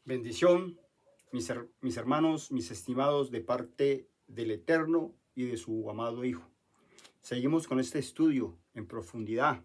Bendición, mis hermanos, mis estimados, de parte del Eterno y de su amado Hijo. Seguimos con este estudio en profundidad,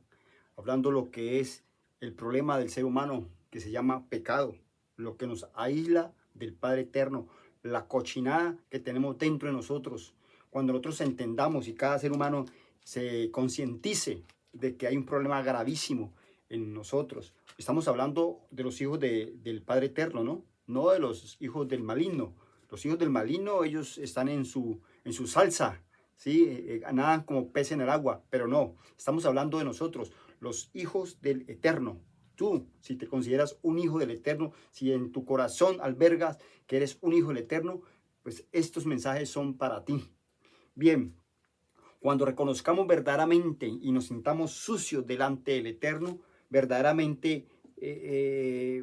hablando lo que es el problema del ser humano, que se llama pecado, lo que nos aísla del Padre Eterno, la cochinada que tenemos dentro de nosotros. Cuando nosotros entendamos y cada ser humano se concientice de que hay un problema gravísimo en nosotros. Estamos hablando de los hijos del Padre Eterno, ¿no? No de los hijos del maligno. Los hijos del maligno, ellos están en su salsa, ¿sí? Nadan como pez en el agua, pero no. Estamos hablando de nosotros, los hijos del Eterno. Tú, si te consideras un hijo del Eterno, si en tu corazón albergas que eres un hijo del Eterno, pues estos mensajes son para ti. Bien, cuando reconozcamos verdaderamente y nos sintamos sucios delante del Eterno, verdaderamente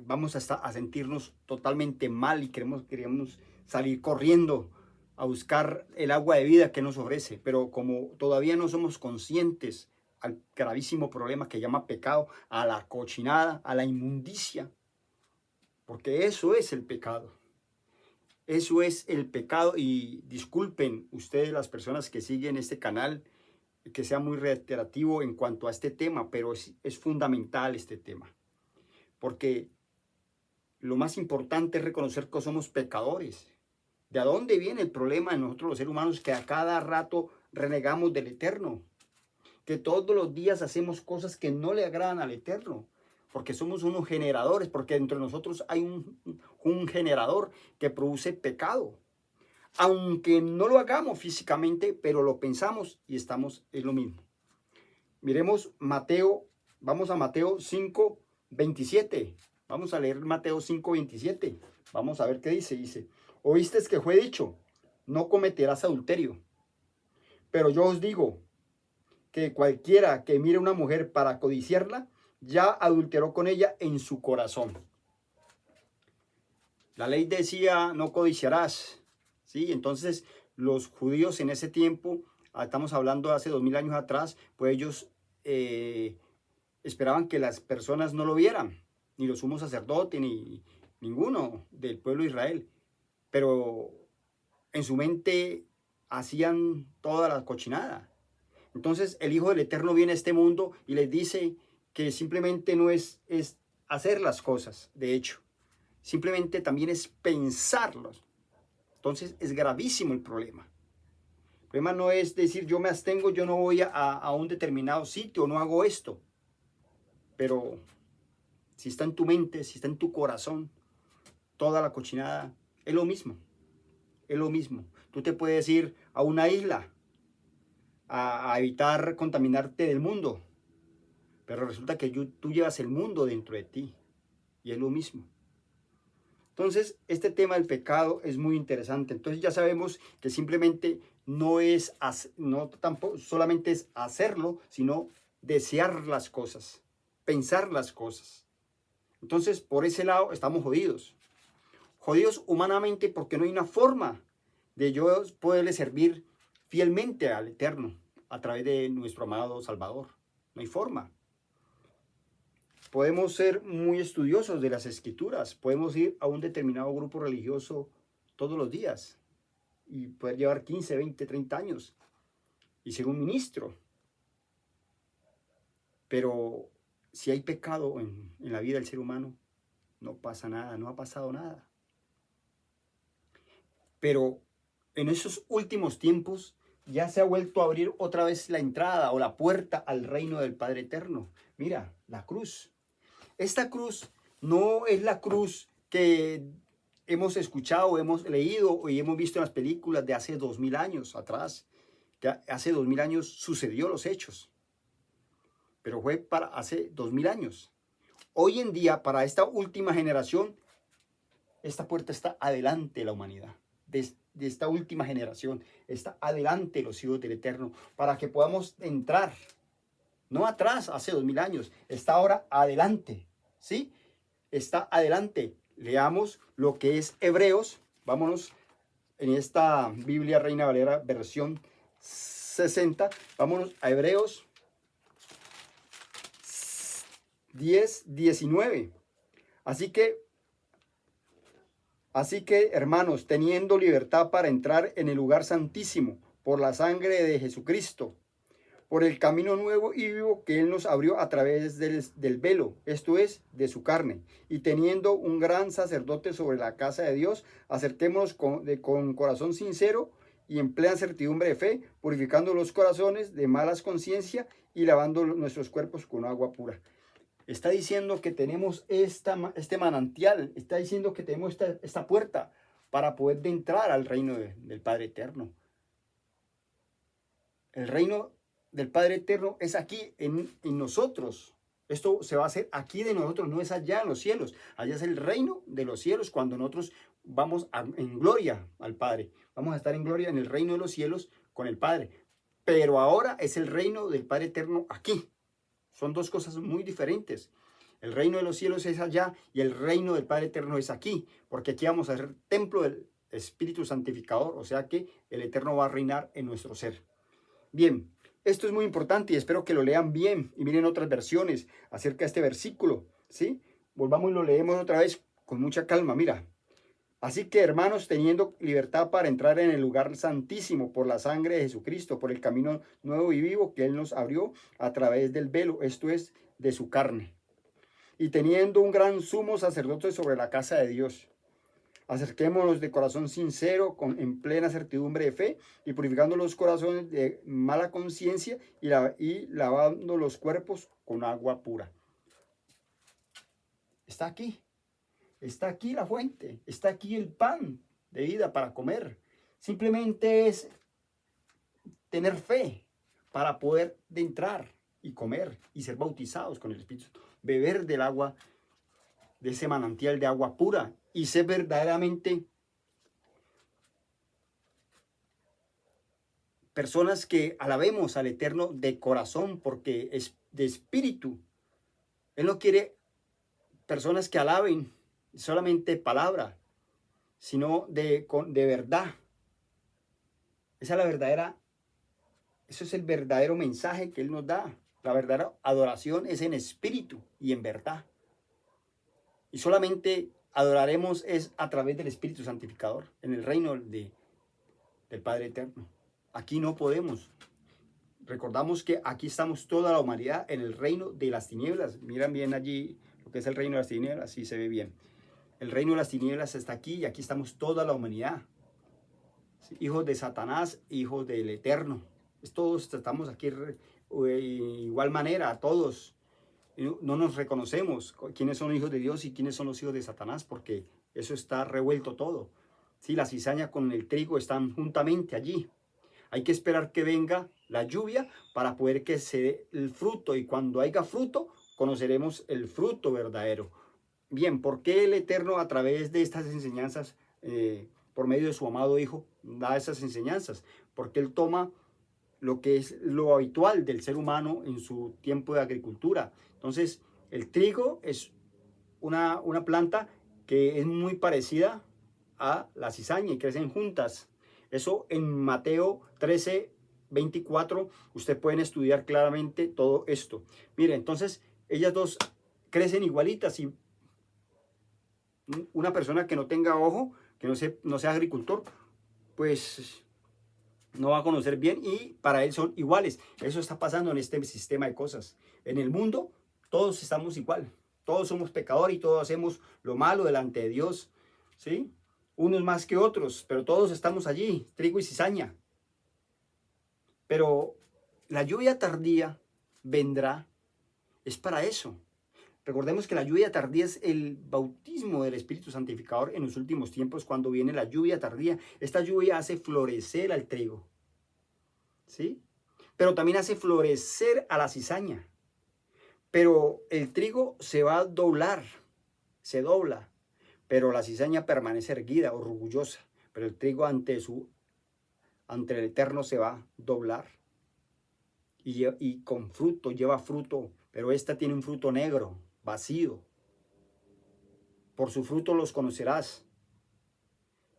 vamos a sentirnos totalmente mal y queremos salir corriendo a buscar el agua de vida que nos ofrece. Pero como todavía no somos conscientes al gravísimo problema que llama pecado, a la cochinada, a la inmundicia, porque eso es el pecado. Eso es el pecado, y disculpen ustedes las personas que siguen este canal, que sea muy reiterativo en cuanto a este tema, pero es fundamental este tema, porque lo más importante es reconocer que somos pecadores. ¿De dónde viene el problema en nosotros los seres humanos? Que a cada rato renegamos del Eterno, que todos los días hacemos cosas que no le agradan al Eterno, porque somos unos generadores, porque dentro de nosotros hay un generador que produce pecado. Aunque no lo hagamos físicamente, pero lo pensamos y estamos en lo mismo. Miremos Mateo, vamos a Mateo 5:27. Vamos a leer Mateo 5:27. Vamos a ver qué dice. Dice, oíste que fue dicho, no cometerás adulterio. Pero yo os digo que cualquiera que mire a una mujer para codiciarla, ya adulteró con ella en su corazón. La ley decía, no codiciarás, ¿sí? Entonces, los judíos en ese tiempo, estamos hablando de hace 2000 años atrás, pues ellos esperaban que las personas no lo vieran, ni los sumos sacerdotes, ni ninguno del pueblo de Israel. Pero en su mente hacían toda la cochinada. Entonces, el Hijo del Eterno viene a este mundo y les dice que simplemente no es hacer las cosas, de hecho. Simplemente también es pensarlos. Entonces es gravísimo el problema. El problema no es decir yo me abstengo, yo no voy a un determinado sitio, no hago esto. Pero si está en tu mente, si está en tu corazón, toda la cochinada es lo mismo. Es lo mismo. Tú te puedes ir a una isla a evitar contaminarte del mundo. Pero resulta que tú llevas el mundo dentro de ti. Y es lo mismo. Entonces, este tema del pecado es muy interesante. Entonces ya sabemos que simplemente no tampoco solamente es hacerlo, sino desear las cosas, pensar las cosas. Entonces, por ese lado estamos jodidos. Jodidos humanamente porque no hay una forma de yo poderle servir fielmente al Eterno a través de nuestro amado Salvador. No hay forma. Podemos ser muy estudiosos de las escrituras, podemos ir a un determinado grupo religioso todos los días y poder llevar 15, 20, 30 años y ser un ministro. Pero si hay pecado en la vida del ser humano, no pasa nada, no ha pasado nada. Pero en esos últimos tiempos ya se ha vuelto a abrir otra vez la entrada o la puerta al reino del Padre Eterno. Mira, la cruz. Esta cruz no es la cruz que hemos escuchado, hemos leído y hemos visto en las películas de hace 2000 años atrás, que hace 2000 años sucedió los hechos, pero fue para hace 2000 años. Hoy en día, para esta última generación, esta puerta está adelante de la humanidad, de esta última generación, está adelante los hijos del Eterno, para que podamos entrar, no atrás, hace 2000 años, está ahora adelante. ¿Sí? Está adelante. Leamos lo que es Hebreos. Vámonos en esta Biblia Reina Valera versión 60. Vámonos a Hebreos 10:19. Así que Así que, hermanos, teniendo libertad para entrar en el lugar santísimo por la sangre de Jesucristo, por el camino nuevo y vivo que Él nos abrió a través del velo, esto es, de su carne, y teniendo un gran sacerdote sobre la casa de Dios, acerquémonos con corazón sincero y en plena certidumbre de fe, purificando los corazones de malas conciencias y lavando nuestros cuerpos con agua pura. Está diciendo que tenemos este manantial, está diciendo que tenemos esta puerta para poder entrar al reino del Padre Eterno. El reino del Padre Eterno es aquí en nosotros. Esto se va a hacer aquí de nosotros, no es allá en los cielos. Allá es el reino de los cielos cuando nosotros vamos en gloria al Padre. Vamos a estar en gloria en el reino de los cielos con el Padre. Pero ahora es el reino del Padre Eterno aquí. Son dos cosas muy diferentes. El reino de los cielos es allá y el reino del Padre Eterno es aquí. Porque aquí vamos a ser templo del Espíritu Santificador. O sea que el Eterno va a reinar en nuestro ser. Bien, esto es muy importante y espero que lo lean bien y miren otras versiones acerca de este versículo, ¿sí? Volvamos y lo leemos otra vez con mucha calma, mira. Así que, hermanos, teniendo libertad para entrar en el lugar santísimo por la sangre de Jesucristo, por el camino nuevo y vivo que Él nos abrió a través del velo, esto es, de su carne. Y teniendo un gran sumo sacerdote sobre la casa de Dios. Acerquémonos de corazón sincero, en plena certidumbre de fe, y purificando los corazones de mala conciencia y lavando los cuerpos con agua pura. Está aquí la fuente, está aquí el pan de vida para comer. Simplemente es tener fe para poder entrar y comer y ser bautizados con el Espíritu Santo, beber del agua, de ese manantial de agua pura y ser verdaderamente personas que alabemos al Eterno de corazón, porque es de espíritu. Él no quiere personas que alaben solamente palabra, sino de verdad. Esa es la verdadera, eso es el verdadero mensaje que Él nos da. La verdadera adoración es en espíritu y en verdad. Y solamente adoraremos es a través del Espíritu Santificador, en el reino del Padre Eterno. Aquí no podemos. Recordamos que aquí estamos toda la humanidad en el reino de las tinieblas. Miran bien allí lo que es el reino de las tinieblas, sí se ve bien. El reino de las tinieblas está aquí y aquí estamos toda la humanidad. ¿Sí? Hijos de Satanás, hijos del Eterno. Todos estamos aquí igual manera, todos. No nos reconocemos quiénes son hijos de Dios y quiénes son los hijos de Satanás, porque eso está revuelto todo. ¿Sí? La cizaña con el trigo están juntamente allí. Hay que esperar que venga la lluvia para poder que se dé el fruto, y cuando haya fruto conoceremos el fruto verdadero. Bien, ¿por qué el Eterno a través de estas enseñanzas, por medio de su amado Hijo, da esas enseñanzas? Porque Él toma lo que es lo habitual del ser humano en su tiempo de agricultura. Entonces, el trigo es una planta que es muy parecida a la cizaña y crecen juntas. Eso en Mateo 13, 24, ustedes pueden estudiar claramente todo esto. Mire, entonces, ellas dos crecen igualitas, y una persona que no tenga ojo, que no sea agricultor, pues no va a conocer bien, y para él son iguales. Eso está pasando en este sistema de cosas. En el mundo todos estamos igual, todos somos pecadores y todos hacemos lo malo delante de Dios, ¿sí? Unos más que otros, pero todos estamos allí, trigo y cizaña. Pero la lluvia tardía vendrá, es para eso. Recordemos que la lluvia tardía es el bautismo del Espíritu Santificador en los últimos tiempos, cuando viene la lluvia tardía. Esta lluvia hace florecer al trigo, ¿sí? Pero también hace florecer a la cizaña. Pero el trigo se va a doblar, se dobla, pero la cizaña permanece erguida, orgullosa. Pero el trigo ante el Eterno se va a doblar. Y con fruto, lleva fruto, pero esta tiene un fruto negro, vacío. Por su fruto los conocerás.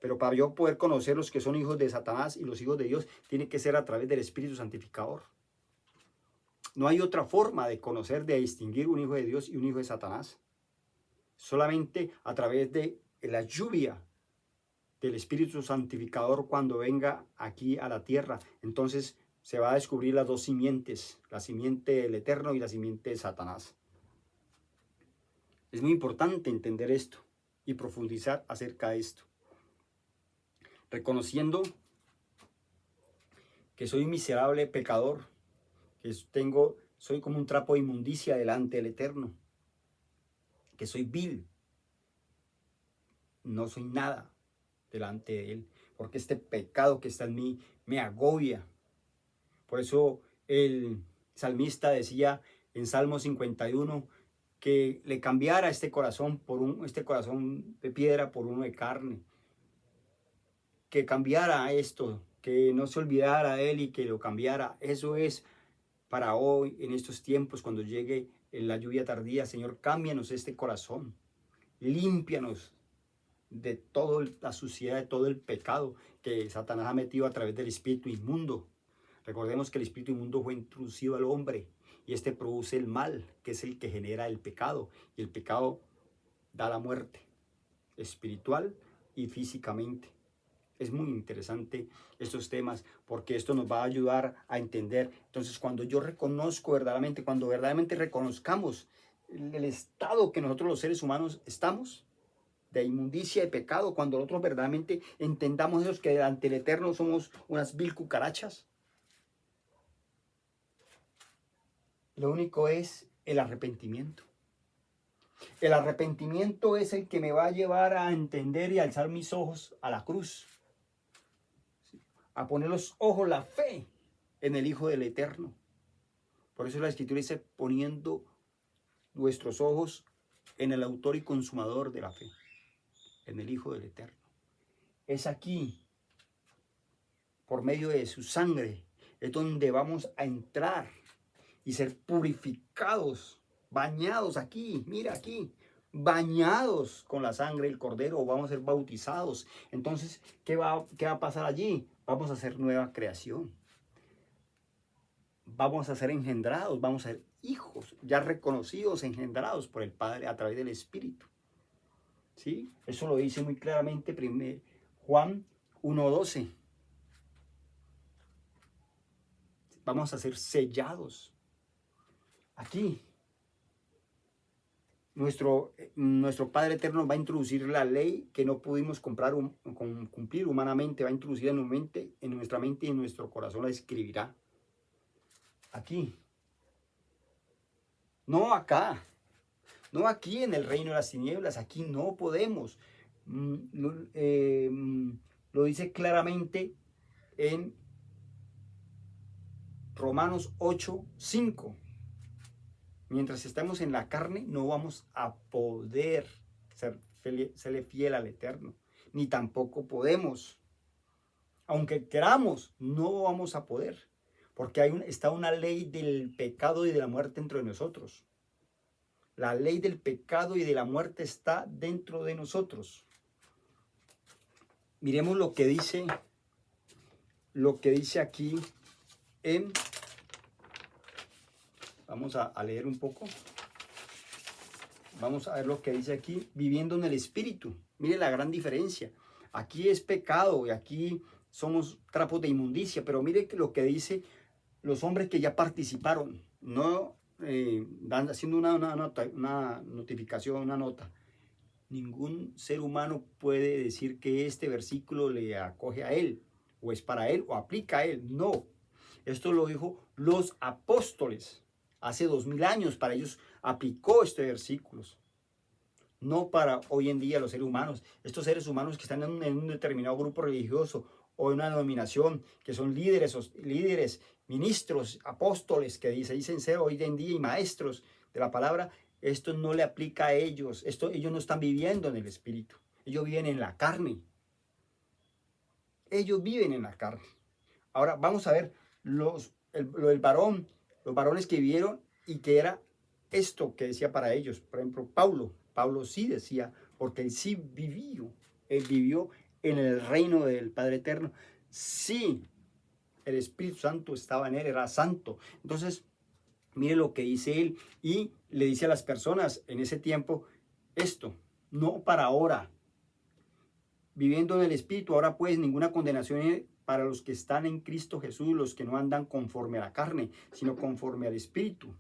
Pero para yo poder conocer los que son hijos de Satanás y los hijos de Dios, tiene que ser a través del Espíritu Santificador. No hay otra forma de conocer, de distinguir un hijo de Dios y un hijo de Satanás. Solamente a través de la lluvia del Espíritu Santificador cuando venga aquí a la tierra. Entonces se va a descubrir las dos simientes, la simiente del Eterno y la simiente de Satanás. Es muy importante entender esto y profundizar acerca de esto, reconociendo que soy un miserable pecador, que soy como un trapo de inmundicia delante del Eterno, que soy vil, no soy nada delante de Él, porque este pecado que está en mí me agobia. Por eso el salmista decía en Salmo 51 que le cambiara este corazón este corazón de piedra por uno de carne, que cambiara esto, que no se olvidara de Él y que lo cambiara. Eso es para hoy, en estos tiempos, cuando llegue la lluvia tardía. Señor, cámbianos este corazón, límpianos de toda la suciedad, de todo el pecado que Satanás ha metido a través del espíritu inmundo. Recordemos que el espíritu inmundo fue introducido al hombre y este produce el mal, que es el que genera el pecado. Y el pecado da la muerte espiritual y físicamente. Es muy interesante estos temas porque esto nos va a ayudar a entender. Entonces, cuando yo reconozco verdaderamente, cuando verdaderamente reconozcamos el estado que nosotros los seres humanos estamos, de inmundicia, de pecado, cuando nosotros verdaderamente entendamos eso, que delante del Eterno somos unas vil cucarachas, lo único es el arrepentimiento. El arrepentimiento es el que me va a llevar a entender y a alzar mis ojos a la cruz, a poner los ojos, la fe en el Hijo del Eterno. Por eso la Escritura dice, poniendo nuestros ojos en el autor y consumador de la fe, en el Hijo del Eterno. Es aquí, por medio de su sangre, es donde vamos a entrar y ser purificados, bañados aquí, mira aquí, bañados con la sangre del Cordero, vamos a ser bautizados. Entonces, ¿qué va a pasar allí? Vamos a ser nueva creación. Vamos a ser engendrados, vamos a ser hijos, ya reconocidos, engendrados por el Padre a través del Espíritu. ¿Sí? Eso lo dice muy claramente Juan 1:12. Vamos a ser sellados. Aquí, nuestro Padre Eterno va a introducir la ley que no pudimos cumplir humanamente, va a introducir en nuestra mente y en nuestro corazón, la escribirá. Aquí. No acá. No aquí en el reino de las tinieblas, aquí no podemos. Lo dice claramente en Romanos 8:5. Mientras estamos en la carne, no vamos a poder serle fiel al Eterno, ni tampoco podemos. Aunque queramos, no vamos a poder, porque está una ley del pecado y de la muerte dentro de nosotros. La ley del pecado y de la muerte está dentro de nosotros. Miremos lo que dice aquí en... Vamos a leer un poco. Vamos a ver lo que dice aquí, viviendo en el Espíritu. Mire la gran diferencia. Aquí es pecado y aquí somos trapos de inmundicia, pero mire lo que dice los hombres que ya participaron. No haciendo una notificación, una nota. Ningún ser humano puede decir que este versículo le acoge a él, o es para él, o aplica a él. No, esto lo dijo los apóstoles hace 2000 años. Para ellos aplicó este versículo, no para hoy en día los seres humanos. Estos seres humanos que están en un determinado grupo religioso o en una denominación, que son líderes, ministros, apóstoles, que dicen ser hoy en día y maestros de la palabra, esto no le aplica a ellos. Ellos no están viviendo en el Espíritu. Ellos viven en la carne. Ellos viven en la carne. Ahora vamos a ver lo del varón, los varones que vivieron y que era esto que decía para ellos. Por ejemplo, Pablo sí decía, porque él sí vivió en el reino del Padre Eterno. Sí, el Espíritu Santo estaba en él, era santo. Entonces, mire lo que dice él y le dice a las personas en ese tiempo esto, no para ahora, viviendo en el Espíritu. Ahora pues ninguna condenación para los que están en Cristo Jesús, los que no andan conforme a la carne, sino conforme al Espíritu.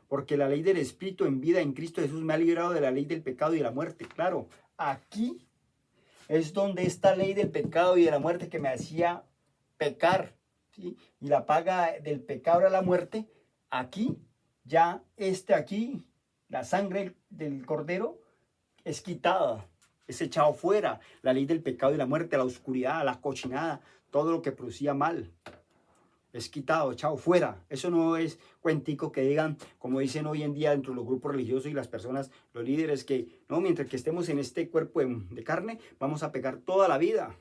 Porque la ley del Espíritu en vida en Cristo Jesús me ha librado de la ley del pecado y de la muerte. Claro, aquí es donde esta ley del pecado y de la muerte que me hacía pecar, ¿sí? Y la paga del pecado era la muerte. Aquí, ya aquí, la sangre del Cordero es quitada, es echado fuera. La ley del pecado y la muerte, la oscuridad, la cochinada, todo lo que producía mal, es quitado, echado fuera. Eso no es cuentico que digan, como dicen hoy en día dentro de los grupos religiosos y las personas, los líderes, que no, mientras que estemos en este cuerpo de carne, vamos a pecar toda la vida.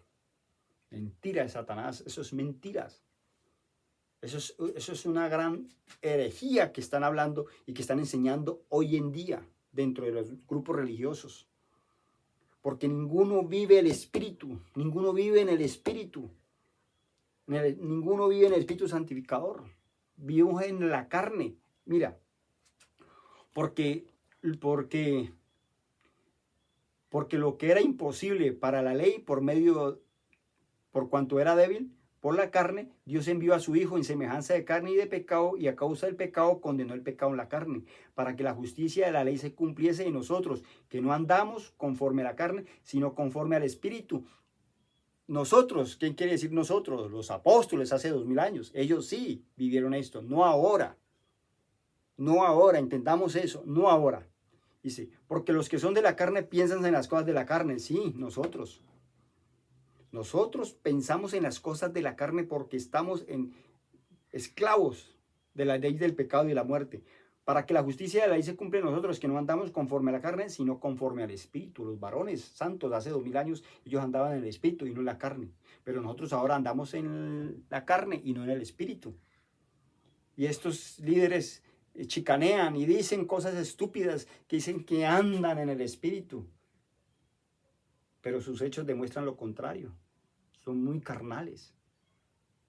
Mentira de Satanás, eso es mentiras. Eso es una gran herejía que están hablando y que están enseñando hoy en día dentro de los grupos religiosos. Porque ninguno vive el Espíritu, ninguno vive en el Espíritu. Ninguno vive en el Espíritu Santificador. Vivimos en la carne. Mira, porque lo que era imposible para la ley por cuanto era débil, por la carne, Dios envió a su Hijo en semejanza de carne y de pecado, y a causa del pecado condenó el pecado en la carne, para que la justicia de la ley se cumpliese en nosotros, que no andamos conforme a la carne, sino conforme al Espíritu. Nosotros, ¿quién quiere decir nosotros? Los apóstoles hace 2000 años. Ellos sí vivieron esto, no ahora. No ahora, entendamos eso, no ahora. Dice, porque los que son de la carne piensan en las cosas de la carne. Sí, nosotros. Nosotros pensamos en las cosas de la carne porque estamos esclavos de la ley del pecado y de la muerte. Para que la justicia de la ley se cumpla en nosotros, que no andamos conforme a la carne, sino conforme al Espíritu. Los varones santos de hace 2000 años, ellos andaban en el Espíritu y no en la carne. Pero nosotros ahora andamos en la carne y no en el Espíritu. Y estos líderes chicanean y dicen cosas estúpidas que dicen que andan en el Espíritu. Pero sus hechos demuestran lo contrario. Son muy carnales.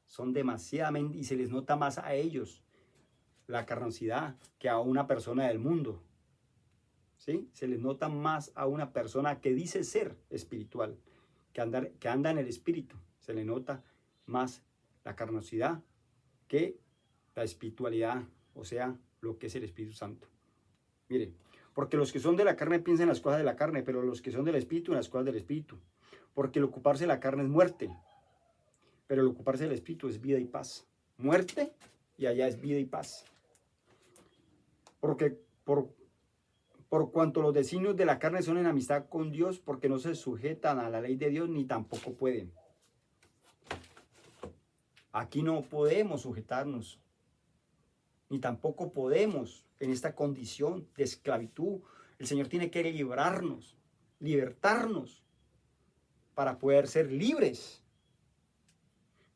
Son demasiadamente, y se les nota más a ellos la carnosidad que a una persona del mundo. ¿Sí? Se les nota más a una persona que dice ser espiritual, que anda en el Espíritu. Se le nota más la carnosidad que la espiritualidad, o sea, lo que es el Espíritu Santo. Mire, porque los que son de la carne piensan en las cosas de la carne, pero los que son del Espíritu en las cosas del Espíritu. Porque el ocuparse de la carne es muerte, pero el ocuparse del Espíritu es vida y paz. Muerte y allá es vida y paz. Porque por cuanto los designios de la carne son en amistad con Dios, porque no se sujetan a la ley de Dios, ni tampoco pueden. Aquí no podemos sujetarnos, ni tampoco podemos en esta condición de esclavitud. El Señor tiene que librarnos, libertarnos, para poder ser libres.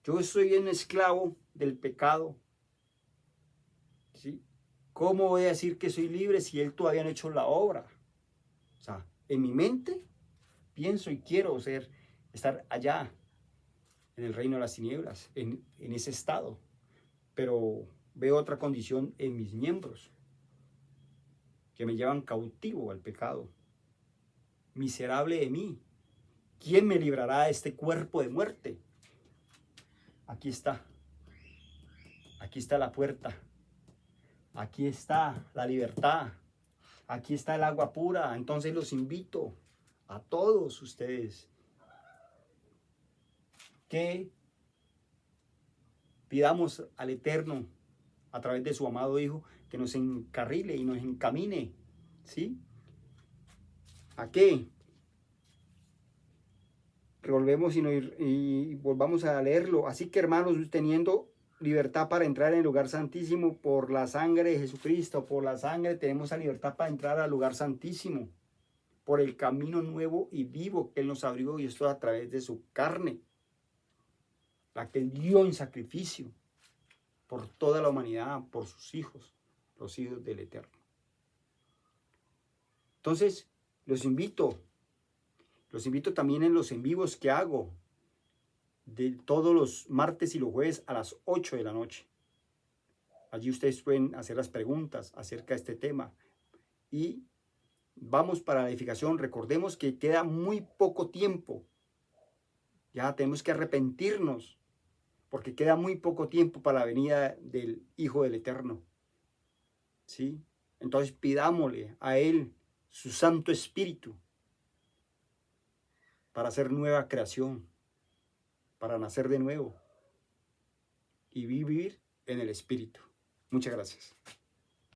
Yo soy un esclavo del pecado, ¿sí? ¿Cómo voy a decir que soy libre si Él todavía no ha hecho la obra? O sea, en mi mente pienso y quiero estar allá, en el reino de las tinieblas, en ese estado. Pero veo otra condición en mis miembros, que me llevan cautivo al pecado. Miserable de mí. ¿Quién me librará de este cuerpo de muerte? Aquí está. Aquí está la puerta. Aquí está la libertad. Aquí está el agua pura. Entonces los invito a todos ustedes que pidamos al Eterno a través de su amado Hijo que nos encarrile y nos encamine, ¿sí? ¿A qué? Volvemos y volvamos a leerlo. Así que, hermanos, teniendo libertad para entrar en el lugar santísimo por la sangre de Jesucristo, por la sangre tenemos la libertad para entrar al lugar santísimo, por el camino nuevo y vivo que Él nos abrió, y esto a través de su carne, la que Él dio en sacrificio por toda la humanidad, por sus hijos, los hijos del Eterno. Entonces, los invito también en los en vivos que hago de todos los martes y los jueves a las 8 de la noche. Allí ustedes pueden hacer las preguntas acerca de este tema y vamos para la edificación. Recordemos que queda muy poco tiempo. Ya tenemos que arrepentirnos, porque queda muy poco tiempo para la venida del Hijo del Eterno. ¿Sí? Entonces pidámosle a Él su Santo Espíritu para hacer nueva creación, para nacer de nuevo y vivir en el Espíritu. Muchas gracias.